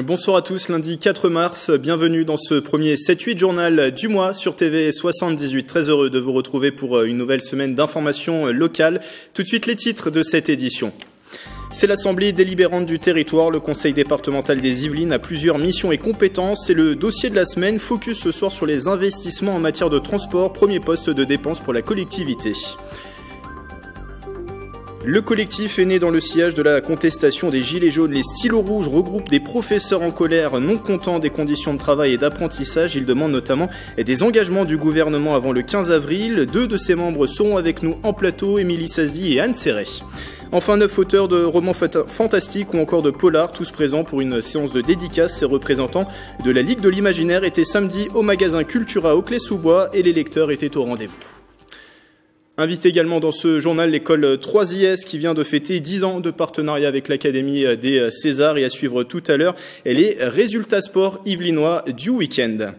Bonsoir à tous, lundi 4 mars, bienvenue dans ce premier 7-8 journal du mois sur TV 78. Très heureux de vous retrouver pour une nouvelle semaine d'informations locales. Tout de suite les titres de cette édition. C'est l'Assemblée délibérante du territoire. Le Conseil départemental des Yvelines a plusieurs missions et compétences. C'est le dossier de la semaine. Focus ce soir sur les investissements en matière de transport, premier poste de dépense pour la collectivité. Le collectif est né dans le sillage de la contestation des Gilets jaunes. Les stylos rouges regroupent des professeurs en colère non contents des conditions de travail et d'apprentissage. Ils demandent notamment des engagements du gouvernement avant le 15 avril. 2 de ses membres seront avec nous en plateau, Émilie Sazdi et Anne Serret. Enfin, 9 auteurs de romans fantastiques ou encore de polars, tous présents pour une séance de dédicace. Ces représentants de la Ligue de l'Imaginaire étaient samedi au magasin Cultura au Clé-sous-Bois et les lecteurs étaient au rendez-vous. Invité également dans ce journal l'école 3IS qui vient de fêter 10 ans de partenariat avec l'Académie des Césars et à suivre tout à l'heure les résultats sport yvelinois du week-end.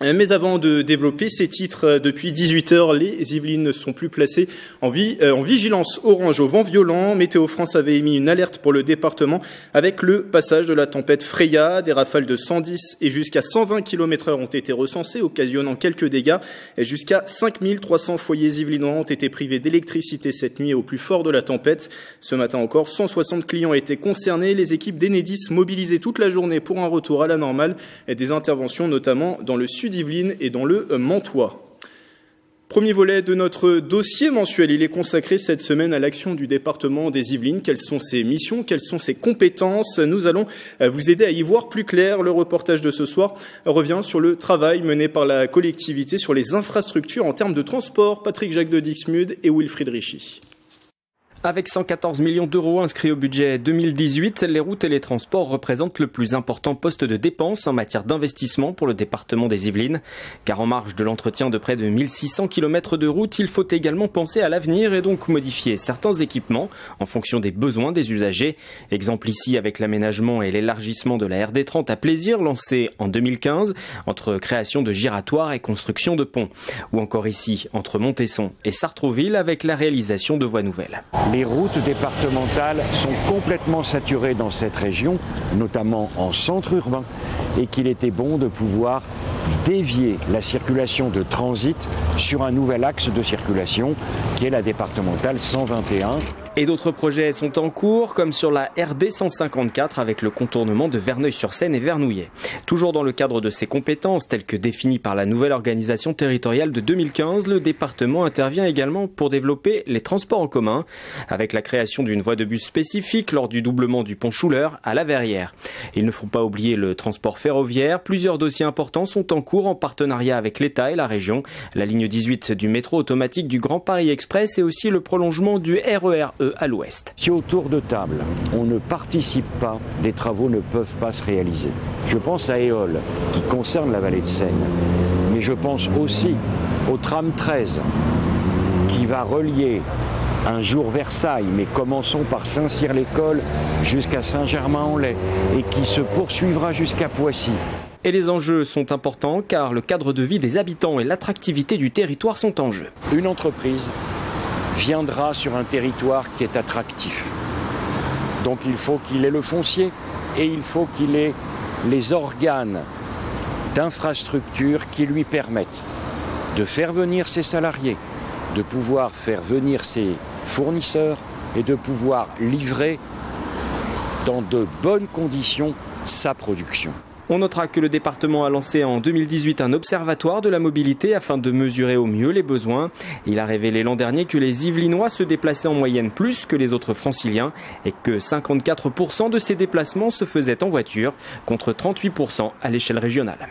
Mais avant de développer ces titres, depuis 18h, les Yvelines ne sont plus placées en vigilance orange au vent violent. Météo France avait émis une alerte pour le département avec le passage de la tempête Freya. Des rafales de 110 et jusqu'à 120 km/h ont été recensées, occasionnant quelques dégâts. Et jusqu'à 5300 foyers yvelinois ont été privés d'électricité cette nuit au plus fort de la tempête. Ce matin encore, 160 clients étaient concernés. Les équipes d'Enedis mobilisées toute la journée pour un retour à la normale et des interventions notamment dans le sud d'Yvelines et dans le Mantois. Premier volet de notre dossier mensuel, il est consacré cette semaine à l'action du département des Yvelines. Quelles sont ses missions, quelles sont ses compétences? Nous allons vous aider à y voir plus clair. Le reportage de ce soir revient sur le travail mené par la collectivité sur les infrastructures en termes de transport. Patrick Jacques de Dixmude et Wilfried Richy. Avec 114 millions d'euros inscrits au budget 2018, les routes et les transports représentent le plus important poste de dépense en matière d'investissement pour le département des Yvelines. Car en marge de l'entretien de près de 1600 km de route, il faut également penser à l'avenir et donc modifier certains équipements en fonction des besoins des usagers. Exemple ici avec l'aménagement et l'élargissement de la RD30 à Plaisir lancé en 2015 entre création de giratoires et construction de ponts. Ou encore ici entre Montesson et Sartrouville avec la réalisation de voies nouvelles. Les routes départementales sont complètement saturées dans cette région, notamment en centre urbain, et qu'il était bon de pouvoir dévier la circulation de transit sur un nouvel axe de circulation qui est la départementale 121. Et d'autres projets sont en cours, comme sur la RD 154 avec le contournement de Verneuil-sur-Seine et Vernouillet. Toujours dans le cadre de ses compétences, telles que définies par la nouvelle organisation territoriale de 2015, le département intervient également pour développer les transports en commun, avec la création d'une voie de bus spécifique lors du doublement du pont Schuller à la Verrière. Il ne faut pas oublier le transport ferroviaire. Plusieurs dossiers importants sont en cours en partenariat avec l'État et la région. La ligne 18 du métro automatique du Grand Paris Express et aussi le prolongement du RER E à l'ouest. Si autour de table, on ne participe pas, des travaux ne peuvent pas se réaliser. Je pense à Éole, qui concerne la vallée de Seine, mais je pense aussi au tram 13, qui va relier un jour Versailles, mais commençons par Saint-Cyr-l'École jusqu'à Saint-Germain-en-Laye, et qui se poursuivra jusqu'à Poissy. Et les enjeux sont importants car le cadre de vie des habitants et l'attractivité du territoire sont en jeu. Une entreprise viendra sur un territoire qui est attractif. Donc il faut qu'il ait le foncier et il faut qu'il ait les organes d'infrastructure qui lui permettent de faire venir ses salariés, de pouvoir faire venir ses fournisseurs et de pouvoir livrer dans de bonnes conditions sa production. On notera que le département a lancé en 2018 un observatoire de la mobilité afin de mesurer au mieux les besoins. Il a révélé l'an dernier que les Yvelinois se déplaçaient en moyenne plus que les autres franciliens et que 54% de ces déplacements se faisaient en voiture contre 38% à l'échelle régionale.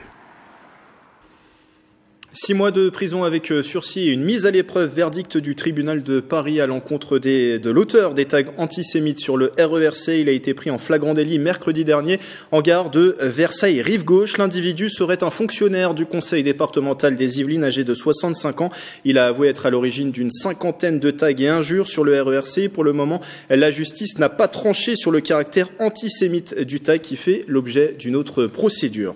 6 mois de prison avec sursis et une mise à l'épreuve, verdict du tribunal de Paris à l'encontre de l'auteur des tags antisémites sur le RERC. Il a été pris en flagrant délit mercredi dernier en gare de Versailles-Rive-Gauche. L'individu serait un fonctionnaire du conseil départemental des Yvelines âgé de 65 ans. Il a avoué être à l'origine d'une 50aine de tags et injures sur le RERC. Pour le moment, la justice n'a pas tranché sur le caractère antisémite du tag qui fait l'objet d'une autre procédure.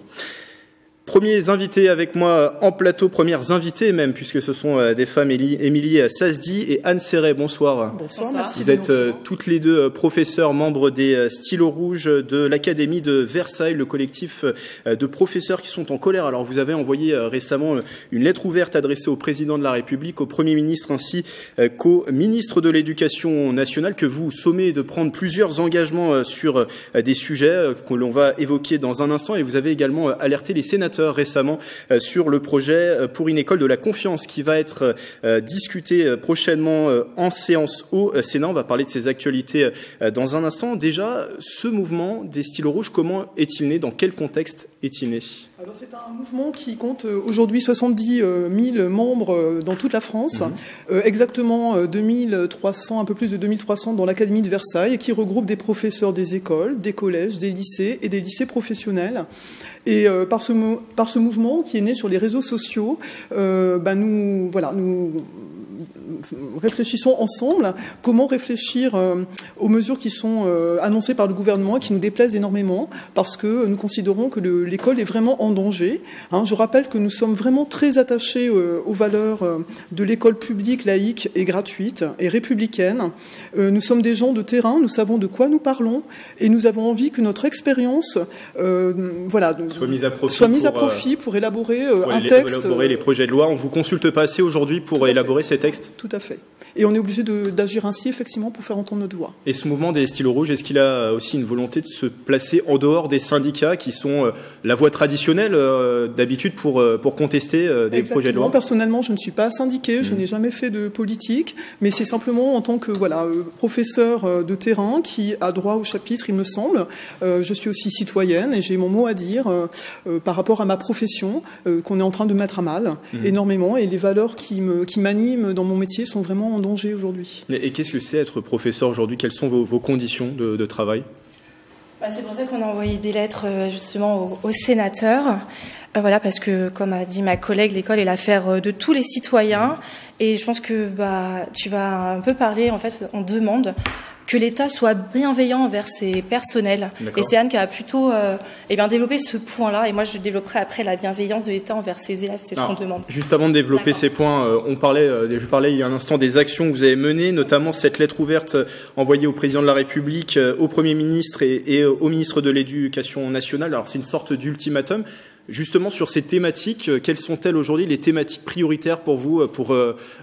Premiers invités avec moi en plateau, premières invitées même, puisque ce sont des femmes, Émilie Sazdi et Anne Serret. Bonsoir. Bonsoir, merci. Vous êtes toutes les deux professeurs, membres des Stylos Rouges de l'Académie de Versailles, le collectif de professeurs qui sont en colère. Alors vous avez envoyé récemment une lettre ouverte adressée au président de la République, au Premier ministre ainsi qu'au ministre de l'Éducation nationale, que vous sommez de prendre plusieurs engagements sur des sujets que l'on va évoquer dans un instant. Et vous avez également alerté les sénateurs récemment sur le projet pour une école de la confiance qui va être discuté prochainement en séance au Sénat. On va parler de ces actualités dans un instant. Déjà, ce mouvement des Stylos Rouges, comment est-il né? Dans quel contexte est-il né? Alors c'est un mouvement qui compte aujourd'hui 70 000 membres dans toute la France, exactement 2300, un peu plus de 2300 dans l'Académie de Versailles, qui regroupe des professeurs des écoles, des collèges, des lycées et des lycées professionnels. Et par ce mouvement qui est né sur les réseaux sociaux, nous réfléchissons ensemble comment réfléchir aux mesures qui sont annoncées par le gouvernement et qui nous déplaisent énormément parce que nous considérons que l'école est vraiment en danger. Je rappelle que nous sommes vraiment très attachés aux valeurs de l'école publique, laïque et gratuite et républicaine. Nous sommes des gens de terrain, nous savons de quoi nous parlons et nous avons envie que notre expérience soit mise à profit pour élaborer un texte. Pour élaborer les projets de loi. On ne vous consulte pas assez aujourd'hui pour élaborer ces textes? Tout à fait. Et on est obligé d'agir ainsi, effectivement, pour faire entendre notre voix. Et ce mouvement des Stylos Rouges, est-ce qu'il a aussi une volonté de se placer en dehors des syndicats qui sont la voie traditionnelle d'habitude pour contester des projets de loi? Personnellement, je ne suis pas syndiquée, je n'ai jamais fait de politique, mais c'est simplement en tant que professeur de terrain qui a droit au chapitre, il me semble. Je suis aussi citoyenne et j'ai mon mot à dire par rapport à ma profession qu'on est en train de mettre à mal énormément, et les valeurs qui m'animent dans mon métier sont vraiment en danger aujourd'hui. Et qu'est-ce que c'est être professeur aujourd'hui? Quelles sont vos conditions de travail? C'est pour ça qu'on a envoyé des lettres justement aux sénateurs. Parce que, comme a dit ma collègue, l'école est l'affaire de tous les citoyens. Et je pense que tu vas un peu parler, en fait, on demande que l'État soit bienveillant envers ses personnels. Et c'est Anne qui a plutôt développé ce point-là. Et moi, je développerai après la bienveillance de l'État envers ses élèves. C'est ce qu'on demande. Juste avant de développer ces points, je parlais il y a un instant des actions que vous avez menées, notamment cette lettre ouverte envoyée au président de la République, au Premier ministre et au ministre de l'Éducation nationale. Alors, c'est une sorte d'ultimatum. Justement, sur ces thématiques, quelles sont-elles aujourd'hui les thématiques prioritaires pour vous pour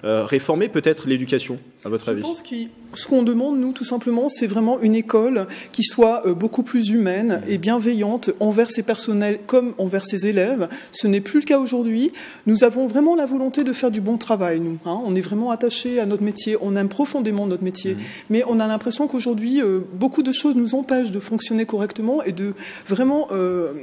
réformer peut-être l'éducation, à votre avis? Je pense que ce qu'on demande, nous, tout simplement, c'est vraiment une école qui soit beaucoup plus humaine et bienveillante envers ses personnels comme envers ses élèves. Ce n'est plus le cas aujourd'hui. Nous avons vraiment la volonté de faire du bon travail, nous. On est vraiment attachés à notre métier. On aime profondément notre métier. Mais on a l'impression qu'aujourd'hui, beaucoup de choses nous empêchent de fonctionner correctement et de vraiment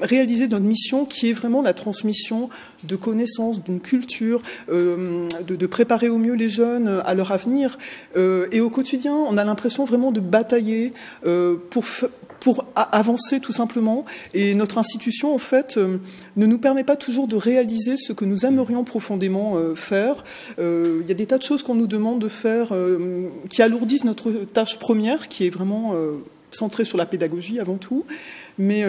réaliser notre mission qui est vraiment la transmission de connaissances, d'une culture, de préparer au mieux les jeunes à leur avenir. Et au quotidien, on a l'impression vraiment de batailler pour avancer tout simplement. Et notre institution, en fait, ne nous permet pas toujours de réaliser ce que nous aimerions profondément faire. Il y a des tas de choses qu'on nous demande de faire qui alourdissent notre tâche première, qui est vraiment centrée sur la pédagogie avant tout. Mais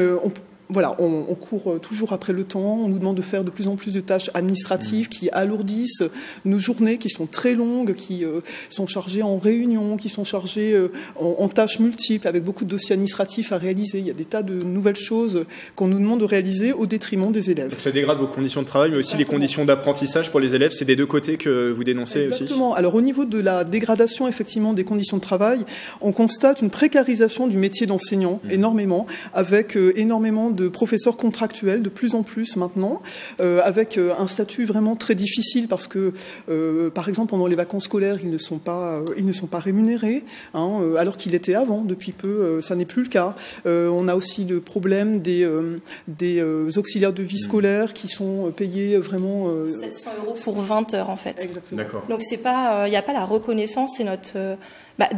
on court toujours après le temps, on nous demande de faire de plus en plus de tâches administratives qui alourdissent nos journées, qui sont très longues, qui sont chargées en réunions, qui sont chargées en tâches multiples, avec beaucoup de dossiers administratifs à réaliser. Il y a des tas de nouvelles choses qu'on nous demande de réaliser au détriment des élèves. Donc ça dégrade vos conditions de travail, mais aussi les conditions d'apprentissage pour les élèves. C'est des deux côtés que vous dénoncez aussi? Exactement. Alors au niveau de la dégradation, effectivement, des conditions de travail, on constate une précarisation du métier d'enseignant, énormément, avec énormément de professeurs contractuels, de plus en plus maintenant, avec un statut vraiment très difficile parce que, par exemple, pendant les vacances scolaires, ils ne sont pas rémunérés, alors qu'ils l'étaient avant. Depuis peu, ça n'est plus le cas. On a aussi le problème des auxiliaires de vie scolaire qui sont payés vraiment 700 € pour 20 heures en fait. Exactement. Donc c'est pas, il n'y a pas la reconnaissance. C'est notre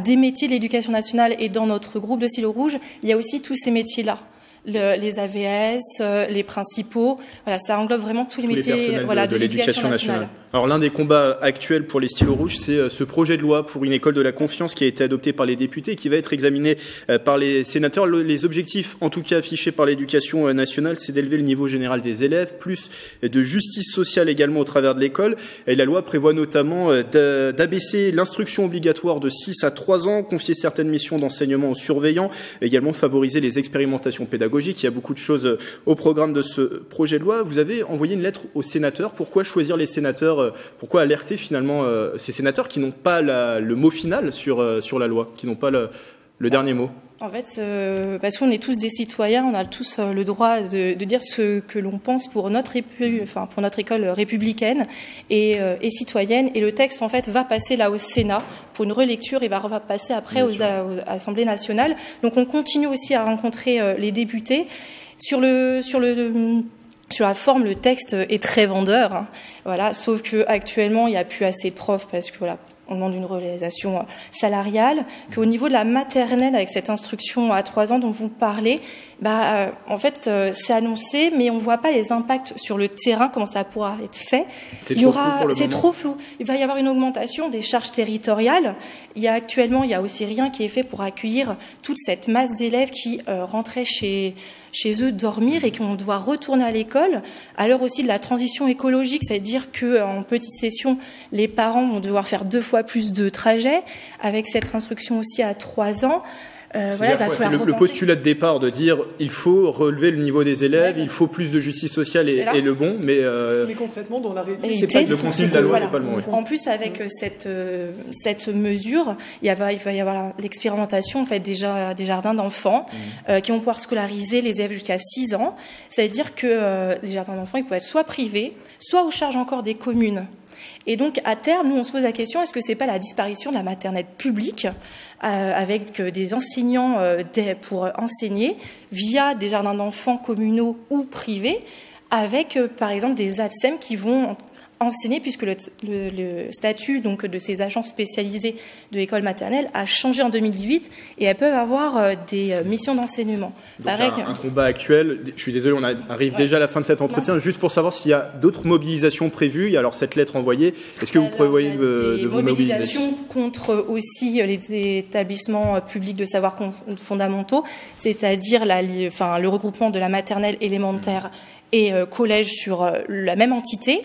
des métiers de l'éducation nationale, et dans notre groupe de Stylos Rouges, il y a aussi tous ces métiers-là. les AVS, les principaux. Voilà, ça englobe vraiment tous les métiers de l'éducation nationale. Alors l'un des combats actuels pour les stylos rouges, c'est ce projet de loi pour une école de la confiance qui a été adopté par les députés et qui va être examiné par les sénateurs. Les objectifs, en tout cas affichés par l'éducation nationale, c'est d'élever le niveau général des élèves, plus de justice sociale également au travers de l'école. Et la loi prévoit notamment d'abaisser l'instruction obligatoire de 6 à 3 ans, confier certaines missions d'enseignement aux surveillants, également favoriser les expérimentations pédagogiques. Il y a beaucoup de choses au programme de ce projet de loi. Vous avez envoyé une lettre aux sénateurs. Pourquoi choisir les sénateurs ? Pourquoi alerter finalement ces sénateurs qui n'ont pas le mot final sur la loi, qui n'ont pas le dernier mot? En fait, parce qu'on est tous des citoyens, on a tous le droit de dire ce que l'on pense pour notre école républicaine et citoyenne. Et le texte, en fait, va passer là au Sénat pour une relecture et va passer après aux Assemblées nationales. Donc, on continue aussi à rencontrer les députés. Sur la forme, le texte est très vendeur, hein. Voilà, sauf que actuellement, il n'y a plus assez de profs parce que voilà, on demande une revalorisation salariale. Qu'au niveau de la maternelle, avec cette instruction à 3 ans dont vous parlez, en fait, c'est annoncé, mais on ne voit pas les impacts sur le terrain, comment ça pourra être fait. C'est trop flou. Il va y avoir une augmentation des charges territoriales. Il y a aussi rien qui est fait pour accueillir toute cette masse d'élèves qui rentraient chez eux dormir et qui vont devoir retourner à l'école. À l'heure aussi de la transition écologique, c'est-à-dire qu'en petite session, les parents vont devoir faire 2 fois plus de trajets, avec cette instruction aussi à 3 ans. C'est le postulat de départ de dire il faut relever le niveau des élèves, il faut plus de justice sociale et le bon, mais concrètement dans la réalité, c'est pas le contenu de la loi n'est pas le bon. En plus, avec cette mesure, il va y avoir l'expérimentation en fait des jardins d'enfants qui vont pouvoir scolariser les élèves jusqu'à 6 ans. Ça veut dire que les jardins d'enfants ils peuvent être soit privés, soit aux charges encore des communes. Et donc, à terme, nous, on se pose la question, est-ce que c'est pas la disparition de la maternelle publique avec des enseignants pour enseigner via des jardins d'enfants communaux ou privés, avec, par exemple, des ATSEM qui vont enseigner, puisque le statut donc, de ces agents spécialisés de l'école maternelle a changé en 2018 et elles peuvent avoir des missions d'enseignement. Un combat actuel, je suis désolé, on arrive déjà à la fin de cet entretien, juste pour savoir s'il y a d'autres mobilisations prévues. Il y a alors cette lettre envoyée. Est-ce que vous prévoyez de vous mobiliser? Mobilisations contre aussi les établissements publics de savoirs fondamentaux, c'est-à-dire le regroupement de la maternelle élémentaire et collège sur la même entité.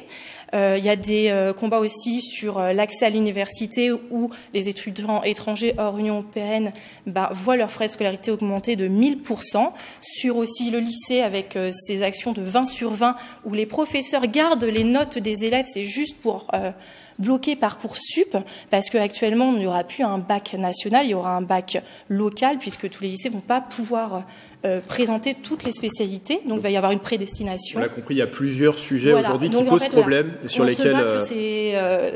Il y a des combats aussi sur l'accès à l'université où les étudiants étrangers hors Union européenne voient leurs frais de scolarité augmenter de 1000%. Sur aussi le lycée avec ces actions de 20 sur 20 où les professeurs gardent les notes des élèves, c'est juste pour bloquer Parcoursup, parce qu'actuellement, il n'y aura plus un bac national, il y aura un bac local, puisque tous les lycées ne vont pas pouvoir présenter toutes les spécialités, donc il va y avoir une prédestination. On l'a compris, il y a plusieurs sujets aujourd'hui qui posent problème, sur lesquels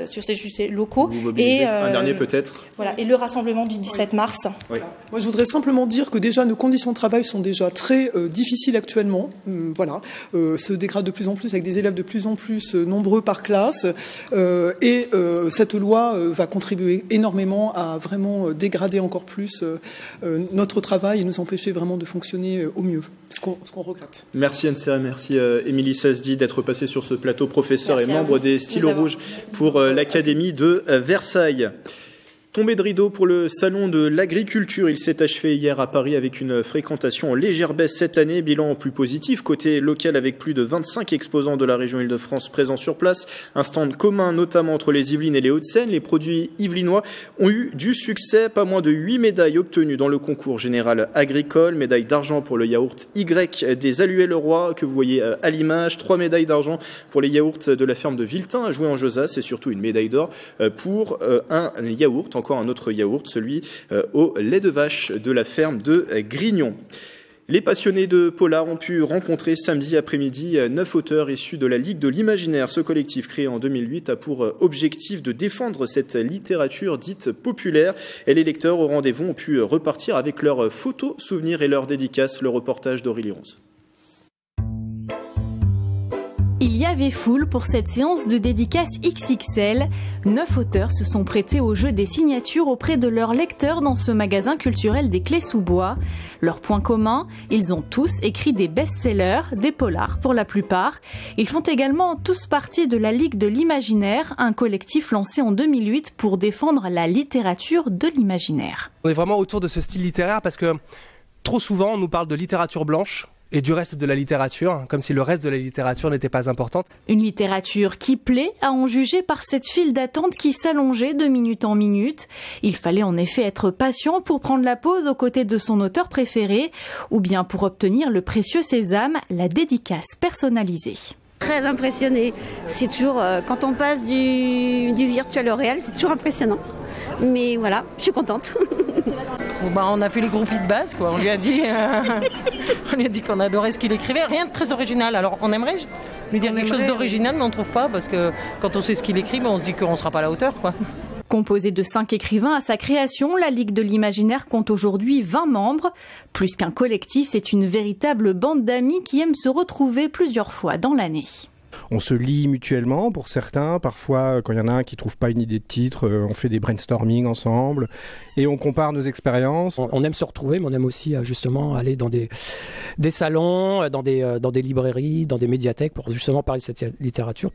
sur ces sujets locaux. Vous mobilisez un dernier peut-être. Voilà, et le rassemblement du 17 mars. Oui. Moi, je voudrais simplement dire que déjà nos conditions de travail sont déjà très difficiles actuellement. Se dégradent de plus en plus avec des élèves de plus en plus nombreux par classe, et cette loi va contribuer énormément à vraiment dégrader encore plus notre travail et nous empêcher vraiment de fonctionner au mieux, ce qu'on regrette. Merci Anne-Séré, merci Émilie Sazdi d'être passée sur ce plateau, professeur et membre des Stylos Rouges pour l'Académie de Versailles. Tombée de rideau pour le salon de l'agriculture. Il s'est achevé hier à Paris avec une fréquentation en légère baisse cette année. Bilan plus positif côté local avec plus de 25 exposants de la région Île-de-France présents sur place. Un stand commun notamment entre les Yvelines et les Hauts-de-Seine. Les produits yvelinois ont eu du succès. Pas moins de 8 médailles obtenues dans le concours général agricole. Médaille d'argent pour le yaourt Y des Alluets-le-Roi que vous voyez à l'image. 3 médailles d'argent pour les yaourts de la ferme de Viltin à Joué en Josas et surtout une médaille d'or pour un yaourt, encore un autre yaourt, celui au lait de vache de la ferme de Grignon. Les passionnés de polar ont pu rencontrer samedi après-midi 9 auteurs issus de la Ligue de l'Imaginaire. Ce collectif créé en 2008 a pour objectif de défendre cette littérature dite populaire. Et les lecteurs au rendez-vous ont pu repartir avec leurs photos, souvenirs et leurs dédicaces. Le reportage d'Aurélie Onze. Il y avait foule pour cette séance de dédicace XXL. 9 auteurs se sont prêtés au jeu des signatures auprès de leurs lecteurs dans ce magasin culturel des Clés-sous-Bois. Leur point commun, ils ont tous écrit des best-sellers, des polars pour la plupart. Ils font également tous partie de la Ligue de l'Imaginaire, un collectif lancé en 2008 pour défendre la littérature de l'imaginaire. On est vraiment autour de ce style littéraire parce que trop souvent on nous parle de littérature blanche et du reste de la littérature, comme si le reste de la littérature n'était pas importante. Une littérature qui plaît, à en juger par cette file d'attente qui s'allongeait de minute en minute. Il fallait en effet être patient pour prendre la pause aux côtés de son auteur préféré, ou bien pour obtenir le précieux sésame, la dédicace personnalisée. Très impressionné. C'est toujours, quand on passe du virtuel au réel, c'est toujours impressionnant. Mais voilà, je suis contente. On a fait les groupies de base, quoi. On lui a dit qu'on adorait ce qu'il écrivait. Rien de très original. Alors on aimerait lui dire quelque chose d'original, mais on ne trouve pas, parce que quand on sait ce qu'il écrit, on se dit qu'on ne sera pas à la hauteur, quoi. Composée de 5 écrivains à sa création, la Ligue de l'Imaginaire compte aujourd'hui 20 membres. Plus qu'un collectif, c'est une véritable bande d'amis qui aiment se retrouver plusieurs fois dans l'année. On se lit mutuellement pour certains. Parfois, quand il y en a un qui ne trouve pas une idée de titre, on fait des brainstorming ensemble et on compare nos expériences. On aime se retrouver, mais on aime aussi justement aller dans des salons, dans des librairies, dans des médiathèques pour justement parler de cette littérature.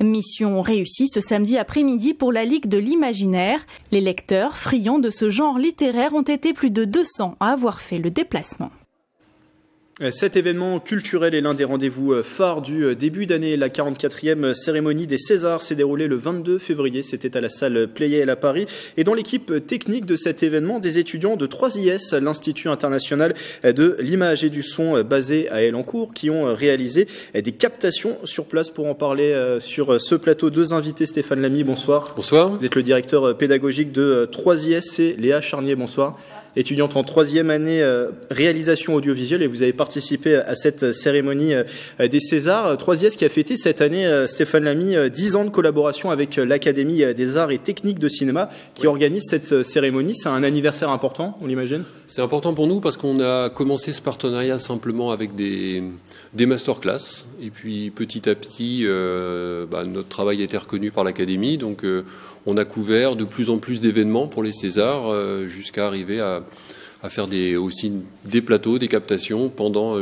Mission réussie ce samedi après-midi pour la Ligue de l'Imaginaire. Les lecteurs friands de ce genre littéraire ont été plus de 200 à avoir fait le déplacement. Cet événement culturel est l'un des rendez-vous phares du début d'année. La 44e cérémonie des Césars s'est déroulée le 22 février. C'était à la salle Pleyel à Paris. Et dans l'équipe technique de cet événement, des étudiants de 3IS, l'Institut international de l'image et du son basé à Elancourt, qui ont réalisé des captations sur place. Pour en parler sur ce plateau, 2 invités. Stéphane Lamy, bonsoir. Bonsoir. Vous êtes le directeur pédagogique de 3IS et Léa Charnier, bonsoir. Étudiante en 3e année réalisation audiovisuelle, et vous avez participé à cette cérémonie des Césars. 3IS qui a fêté cette année, Stéphane Lamy, 10 ans de collaboration avec l'Académie des Arts et Techniques de Cinéma qui organise cette cérémonie. C'est un anniversaire important, on l'imagine ? C'est important pour nous parce qu'on a commencé ce partenariat simplement avec des masterclass, et puis petit à petit notre travail a été reconnu par l'Académie, donc on a couvert de plus en plus d'événements pour les Césars jusqu'à arriver à faire aussi des plateaux, des captations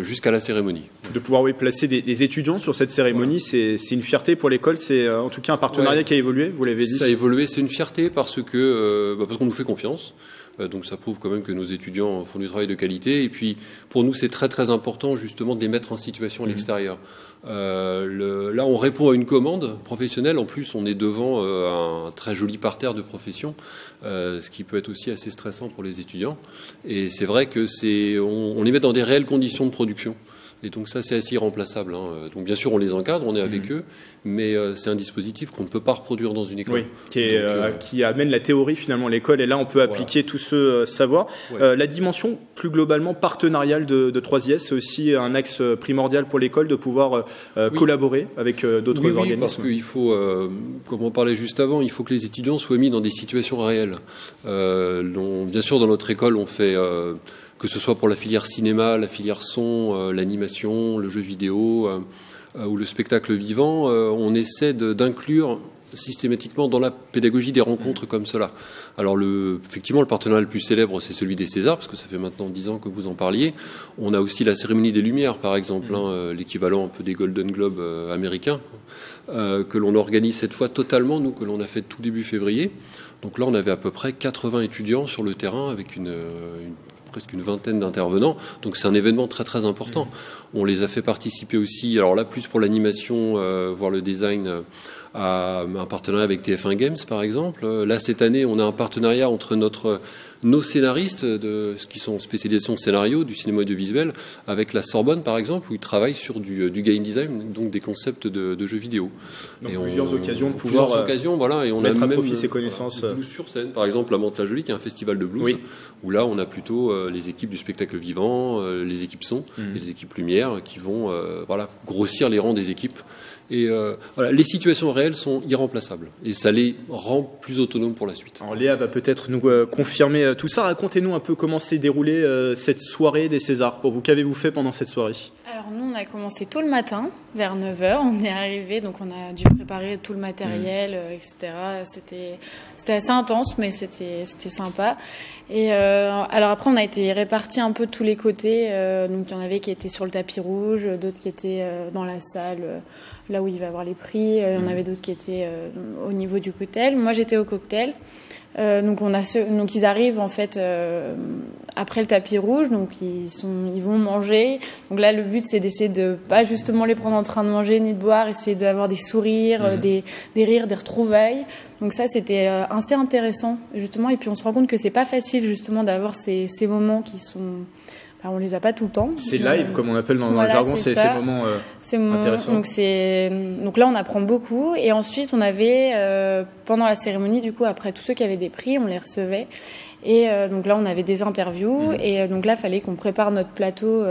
jusqu'à la cérémonie. De pouvoir placer des étudiants sur cette cérémonie, voilà. C'est une fierté pour l'école, c'est en tout cas un partenariat qui a évolué, vous l'avez dit. Ça a évolué, c'est une fierté parce qu'on nous fait confiance. Donc ça prouve quand même que nos étudiants font du travail de qualité. Et puis pour nous, c'est très très important justement de les mettre en situation à l'extérieur. Là, on répond à une commande professionnelle. En plus, on est devant un très joli parterre de profession, ce qui peut être aussi assez stressant pour les étudiants. Et c'est vrai que on les met dans des réelles conditions de production. Et donc ça, c'est assez irremplaçable. Donc bien sûr, on les encadre, on est avec eux, mais c'est un dispositif qu'on ne peut pas reproduire dans une école. Oui, qui amène la théorie finalement à l'école, et là on peut appliquer tout ce savoir. Ouais. La dimension plus globalement partenariale de 3IS, c'est aussi un axe primordial pour l'école de pouvoir collaborer avec d'autres organismes. Oui, parce qu'il faut, comme on parlait juste avant, il faut que les étudiants soient mis dans des situations réelles. Bien sûr, dans notre école, on fait... que ce soit pour la filière cinéma, la filière son, l'animation, le jeu vidéo ou le spectacle vivant, on essaie d'inclure systématiquement dans la pédagogie des rencontres comme cela. Alors effectivement, le partenariat le plus célèbre, c'est celui des Césars, parce que ça fait maintenant 10 ans que vous en parliez. On a aussi la cérémonie des Lumières, par exemple, l'équivalent un peu des Golden Globes américains, que l'on organise cette fois totalement, nous, que l'on a fait tout début février. Donc là, on avait à peu près 80 étudiants sur le terrain avec presque une vingtaine d'intervenants, donc c'est un événement très très important. On les a fait participer aussi, alors là plus pour l'animation, voire le design, à un partenariat avec TF1 Games par exemple. Là cette année on a un partenariat entre nos scénaristes qui sont en spécialisation de scénario, du cinéma audiovisuel, avec la Sorbonne par exemple, où ils travaillent sur du game design, donc des concepts de jeux vidéo. Donc plusieurs occasions de pouvoir et on mettre a à même profit ces connaissances. Blues sur scène, par exemple à Mantes-la-Jolie, qui est un festival de blues, où là on a plutôt les équipes du spectacle vivant, les équipes son et les équipes lumière qui vont grossir les rangs des équipes. Et les situations réelles sont irremplaçables et ça les rend plus autonomes pour la suite. Alors Léa va peut-être nous confirmer tout ça. Racontez-nous un peu comment s'est déroulée cette soirée des Césars pour vous. Qu'avez-vous fait pendant cette soirée ? Alors Alors nous, on a commencé tôt le matin, vers 9h. On est arrivé, donc on a dû préparer tout le matériel, etc. C'était assez intense, mais c'était sympa. Et alors après, on a été répartis un peu de tous les côtés. Donc il y en avait qui étaient sur le tapis rouge, d'autres qui étaient dans la salle, là où il va y avoir les prix. Il y en avait d'autres qui étaient au niveau du cocktail. Moi, j'étais au cocktail. Donc ils arrivent en fait après le tapis rouge, donc ils vont manger. Donc là le but c'est d'essayer de pas justement les prendre en train de manger ni de boire, essayer d'avoir des sourires, des rires, des retrouvailles. Donc ça c'était assez intéressant justement. Et puis on se rend compte que c'est pas facile justement d'avoir ces moments qui sont on les a pas tout le temps. C'est live, comme on appelle dans le jargon, c'est ces moments intéressants. Donc là, on apprend beaucoup. Et ensuite, on avait, pendant la cérémonie, du coup, après tous ceux qui avaient des prix, on les recevait. Et donc là, on avait des interviews. Et donc là, il fallait qu'on prépare notre plateau.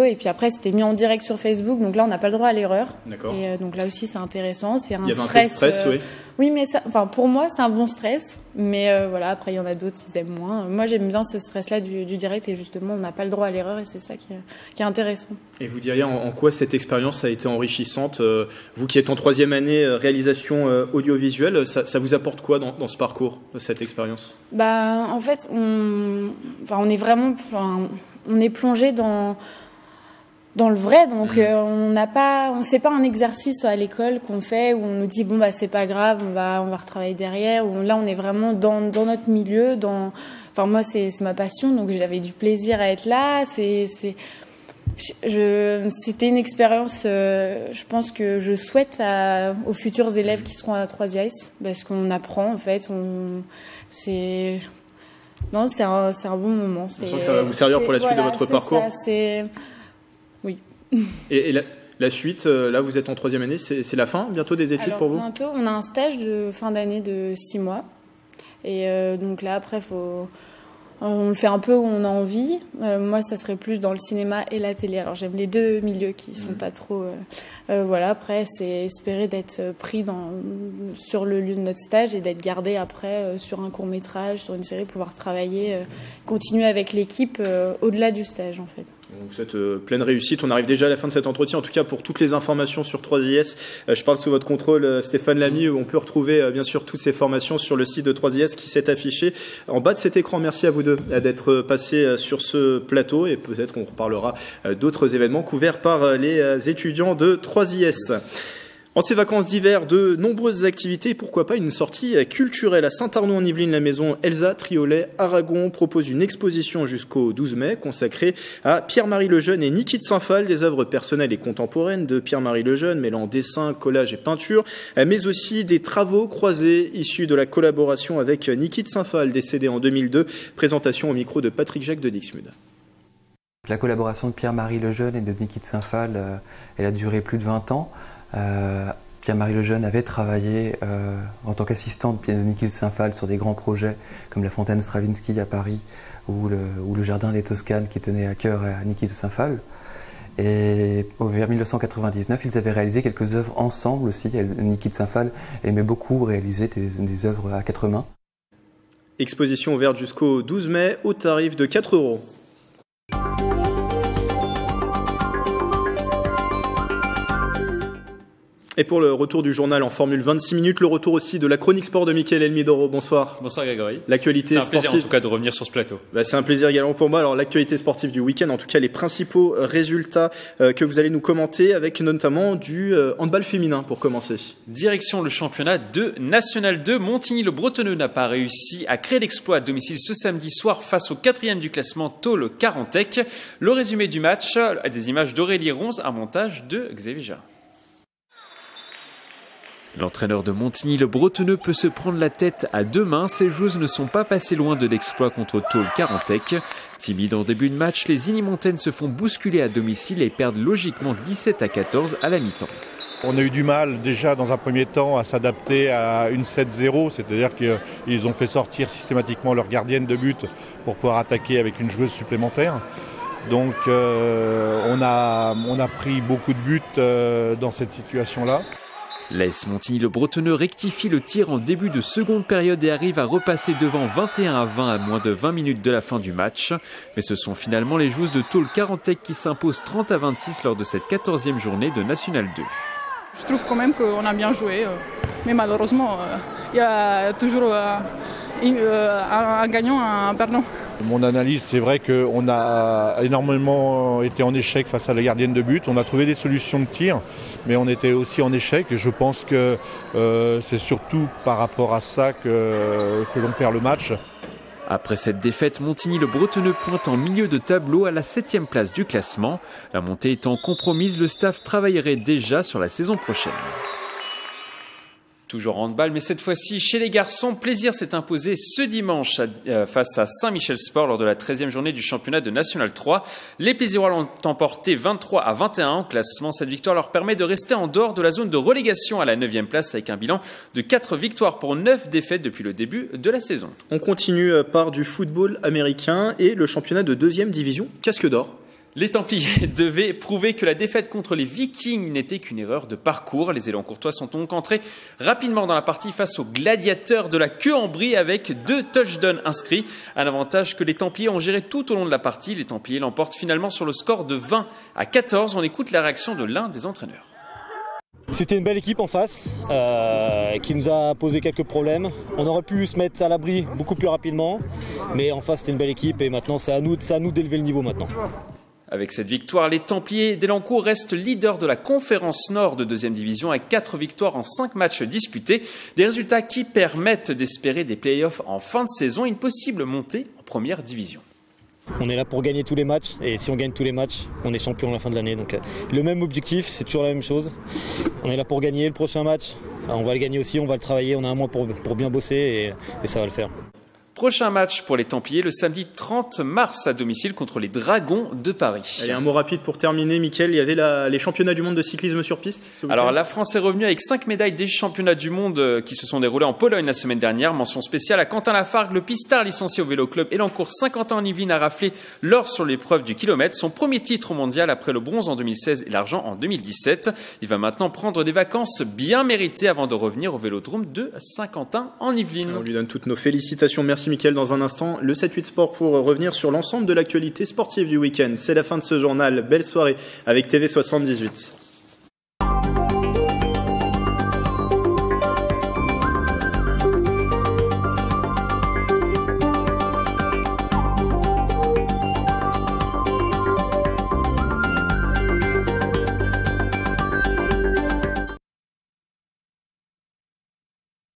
Et puis après, c'était mis en direct sur Facebook. Donc là, on n'a pas le droit à l'erreur. D'accord. Et donc là aussi, c'est intéressant. C'est un Il y avait un peu de stress, oui. Oui, mais pour moi, c'est un bon stress. Mais voilà, après, il y en a d'autres qui aiment moins. Moi, j'aime bien ce stress-là du direct. Et justement, on n'a pas le droit à l'erreur. Et c'est ça qui est intéressant. Et vous diriez en quoi cette expérience a été enrichissante? Vous qui êtes en 3e année réalisation audiovisuelle, ça vous apporte quoi dans ce parcours, cette expérience? En fait, on est vraiment... on est plongé dans le vrai, donc c'est pas un exercice à l'école qu'on fait où on nous dit c'est pas grave, on va retravailler derrière. Là on est vraiment dans notre milieu, moi c'est ma passion, donc j'avais du plaisir à être là. C'était une expérience, je pense que je souhaite aux futurs élèves qui seront à 3IS, parce qu'on apprend en fait, c'est un bon moment. Je sens que ça va vous servir pour la suite de votre parcours. Oui. Et la suite, là vous êtes en 3e année, c'est la fin bientôt des études pour vous? Bientôt, on a un stage de fin d'année de 6 mois. Et donc là après, on le fait un peu où on a envie. Moi, ça serait plus dans le cinéma et la télé. Alors j'aime les deux milieux qui sont pas trop... après, c'est espérer d'être pris sur le lieu de notre stage et d'être gardé après sur un court-métrage, sur une série, pouvoir travailler, continuer avec l'équipe au-delà du stage en fait. On vous souhaite pleine réussite. On arrive déjà à la fin de cet entretien. En tout cas, pour toutes les informations sur 3IS, je parle sous votre contrôle, Stéphane Lamy, où on peut retrouver bien sûr toutes ces formations sur le site de 3IS qui s'est affiché en bas de cet écran. Merci à vous deux d'être passés sur ce plateau et peut-être qu'on reparlera d'autres événements couverts par les étudiants de 3IS. En ces vacances d'hiver, de nombreuses activités et pourquoi pas une sortie culturelle à Saint-Arnaud-en-Yvelines. La maison Elsa Triolet Aragon propose une exposition jusqu'au 12 mai consacrée à Pierre-Marie Lejeune et Niki de Saint-Phal, des œuvres personnelles et contemporaines de Pierre-Marie Lejeune mêlant dessin, collage et peinture, mais aussi des travaux croisés issus de la collaboration avec Niki de Saint-Phal, décédé en 2002. Présentation au micro de Patrick Jacques de Dixmude. La collaboration de Pierre-Marie Lejeune et de Niki de Saint-Phal, elle a duré plus de 20 ans. Pierre-Marie Lejeune avait travaillé en tant qu'assistante de Niki de Saint-Phal sur des grands projets comme la fontaine Stravinsky à Paris ou le jardin des Toscanes qui tenait à cœur à Niki de Saint-Phal. Et vers 1999, ils avaient réalisé quelques œuvres ensemble aussi. Niki de Saint-Phal aimait beaucoup réaliser des œuvres à 4 mains. Exposition ouverte jusqu'au 12 mai au tarif de 4 €. Et pour le retour du journal en formule 26 minutes, le retour aussi de la chronique sport de Mickaël Elmidoro. Bonsoir. Bonsoir Grégory. L'actualité sportive. C'est un plaisir en tout cas de revenir sur ce plateau. C'est un plaisir également pour moi. Alors l'actualité sportive du week-end, en tout cas les principaux résultats que vous allez nous commenter avec notamment du handball féminin pour commencer. Direction le championnat de National 2. Montigny-le-Bretonneux n'a pas réussi à créer l'exploit à domicile ce samedi soir face au 4e du classement Tôle Carantec. Le résumé du match, des images d'Aurélie Ronze, un montage de Xavier Jarre. L'entraîneur de Montigny-le-Bretonneux peut se prendre la tête à 2 mains. Ses joueuses ne sont pas passées loin de l'exploit contre Tôle Carantec. Timides en début de match, les Inimontaines se font bousculer à domicile et perdent logiquement 17-14 à la mi-temps. On a eu du mal déjà dans un premier temps à s'adapter à une 7-0, c'est-à-dire qu'ils ont fait sortir systématiquement leur gardienne de but pour pouvoir attaquer avec une joueuse supplémentaire. Donc on a pris beaucoup de buts dans cette situation-là. L'AS Montigny-le-Bretonneux rectifie le tir en début de seconde période et arrive à repasser devant 21-20 à moins de 20 minutes de la fin du match. Mais ce sont finalement les joueuses de Tôle-Carantec qui s'imposent 30-26 lors de cette 14e journée de National 2. Je trouve quand même qu'on a bien joué, mais malheureusement, il y a toujours un gagnant, un perdant. Mon analyse, c'est vrai qu'on a énormément été en échec face à la gardienne de but. On a trouvé des solutions de tir, mais on était aussi en échec. Et je pense que c'est surtout par rapport à ça que l'on perd le match. Après cette défaite, Montigny-le-Bretonneux pointe en milieu de tableau à la 7e place du classement. La montée étant compromise, le staff travaillerait déjà sur la saison prochaine. Toujours handball, mais cette fois-ci chez les garçons, Plaisir s'est imposé ce dimanche face à Saint-Michel-Sport lors de la 13e journée du championnat de National 3. Les Plaisirois l'ont emporté 23-21 au classement. Cette victoire leur permet de rester en dehors de la zone de relégation à la 9e place avec un bilan de 4 victoires pour 9 défaites depuis le début de la saison. On continue par du football américain et le championnat de 2e division, Casque d'Or. Les Templiers devaient prouver que la défaite contre les Vikings n'était qu'une erreur de parcours. Les élans courtois sont donc entrés rapidement dans la partie face aux gladiateurs de la Queue-en-Brie avec 2 touchdowns inscrits. Un avantage que les Templiers ont géré tout au long de la partie. Les Templiers l'emportent finalement sur le score de 20-14. On écoute la réaction de l'un des entraîneurs. C'était une belle équipe en face qui nous a posé quelques problèmes. On aurait pu se mettre à l'abri beaucoup plus rapidement, mais en face c'était une belle équipe et maintenant c'est à nous d'élever le niveau maintenant. Avec cette victoire, les Templiers d'Elancourt restent leaders de la conférence Nord de 2e division avec 4 victoires en 5 matchs disputés. Des résultats qui permettent d'espérer des playoffs en fin de saison et une possible montée en première division. On est là pour gagner tous les matchs et si on gagne tous les matchs, on est champion à la fin de l'année. Donc le même objectif, c'est toujours la même chose. On est là pour gagner le prochain match. On va le gagner aussi, on va le travailler. On a un mois pour bien bosser et ça va le faire. Prochain match pour les Templiers le samedi 30 mars à domicile contre les Dragons de Paris. Allez, un mot rapide pour terminer, Mickaël. Il y avait les championnats du monde de cyclisme sur piste. Alors la France est revenue avec 5 médailles des championnats du monde qui se sont déroulés en Pologne la semaine dernière. Mention spéciale à Quentin Lafargue, le pistard licencié au vélo club Elancourt 50 ans en Yvelines a raflé l'or sur l'épreuve du kilomètre. Son premier titre mondial après le bronze en 2016 et l'argent en 2017. Il va maintenant prendre des vacances bien méritées avant de revenir au vélodrome de Saint-Quentin en Yvelines. On lui donne toutes nos félicitations. Merci Mickaël. Dans un instant, le 7-8 Sport pour revenir sur l'ensemble de l'actualité sportive du week-end. C'est la fin de ce journal. Belle soirée avec TV78.